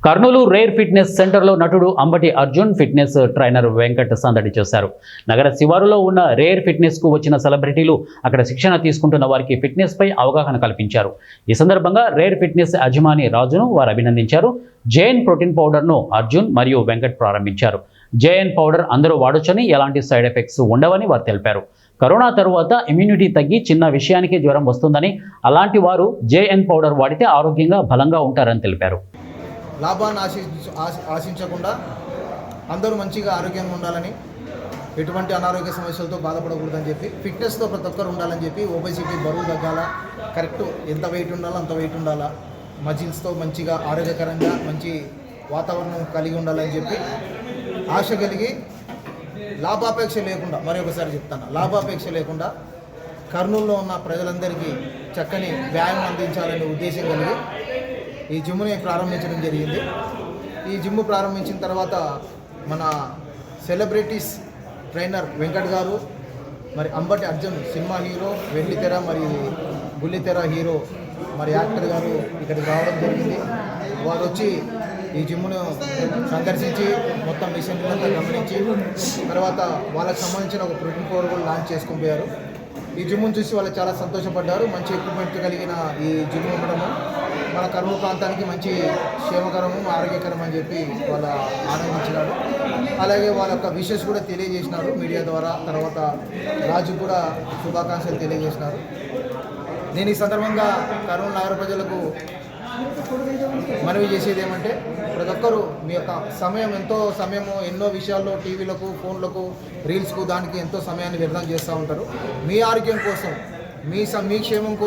Kurnool rare fitness సెంటర్లో నటుడు Ambati Arjun fitness trainer Venkat సందడి చేశారు. నగర శివారులో ఉన్న రేర్ ఫిట్నెస్కు వచ్చిన సెలబ్రిటీలు అక్కడ శిక్షణ తీసుకుంటున్న వారికి ఫిట్నెస్పై అవగాహన కల్పించారు. ఈ సందర్భంగా రేర్ ఫిట్నెస్ యజమాని రాజును వారు అభినందించారు. జేఎన్ ప్రోటీన్ పౌడర్ను అర్జున్ మరియు వెంకట్ ప్రారంభించారు. జేఎన్ పౌడర్ అందరూ వాడొచ్చని, ఎలాంటి సైడ్ ఎఫెక్ట్స్ ఉండవని వారు తెలిపారు. కరోనా తరువాత ఇమ్యూనిటీ తగ్గి చిన్న విషయానికి జ్వరం వస్తుందని, అలాంటి వారు జేఎన్ పౌడర్ వాడితే ఆరోగ్యంగా బలంగా ఉంటారని తెలిపారు. లాభాన్ని ఆశించకుండా అందరూ మంచిగా ఆరోగ్యంగా ఉండాలని, ఎటువంటి అనారోగ్య సమస్యలతో బాధపడకూడదని చెప్పి, ఫిట్నెస్తో ప్రతి ఒక్కరు ఉండాలని చెప్పి, ఒబెసిటీ బరువు తగ్గాల, కరెక్ట్ ఎంత వెయిట్ ఉండాలో అంత వెయిట్ ఉండాలా, మజిల్స్తో మంచిగా ఆరోగ్యకరంగా మంచి వాతావరణం కలిగి ఉండాలని చెప్పి ఆశ కలిగి, లాభాపేక్ష లేకుండా, మరొకసారి చెప్తాను, లాభాపేక్ష లేకుండా కర్నూలులో ఉన్న ప్రజలందరికీ చక్కని వ్యాయామం అందించాలనే ఉద్దేశం కలిగి ఈ జిమ్ని ప్రారంభించడం జరిగింది. ఈ జిమ్ ప్రారంభించిన తర్వాత మన సెలబ్రిటీస్ ట్రైనర్ వెంకట్ గారు, మరి అంబటి అర్జున్ సినిమా హీరో, వెండితెర మరి బుల్లితెర హీరో మరి యాక్టర్ గారు ఇక్కడికి రావడం జరిగింది. వారు వచ్చి ఈ జిమ్ను సందర్శించి మొత్తం మిషన్లంతా గమనించి తర్వాత వాళ్ళకి సంబంధించిన ఒక ప్రోటీన్ పౌడర్ కూడా లాంచ్ చేసుకొని పోయారు. ఈ జిమ్ను చూసి వాళ్ళు చాలా సంతోషపడ్డారు. మంచి ఎక్విప్మెంట్ కలిగిన ఈ జిమ్ ఉండడము మన కర్నూలు ప్రాంతానికి మంచి క్షేమకరము, ఆరోగ్యకరం అని చెప్పి వాళ్ళ ఆనందించినారు. అలాగే వాళ్ళ యొక్క విషెస్ కూడా తెలియజేసినారు మీడియా ద్వారా. తర్వాత రాజు కూడా శుభాకాంక్షలు తెలియజేసినారు. నేను ఈ సందర్భంగా కర్నూలు నగర ప్రజలకు మనవి చేసేది ఏమంటే, ప్రతి ఒక్కరూ మీ యొక్క ఎన్నో విషయాల్లో టీవీలకు, ఫోన్లకు, రీల్స్కు దానికి ఎంతో సమయాన్ని వ్యర్థం చేస్తూ ఉంటారు. మీ ఆరోగ్యం కోసం, మీ క్షేమం కోసం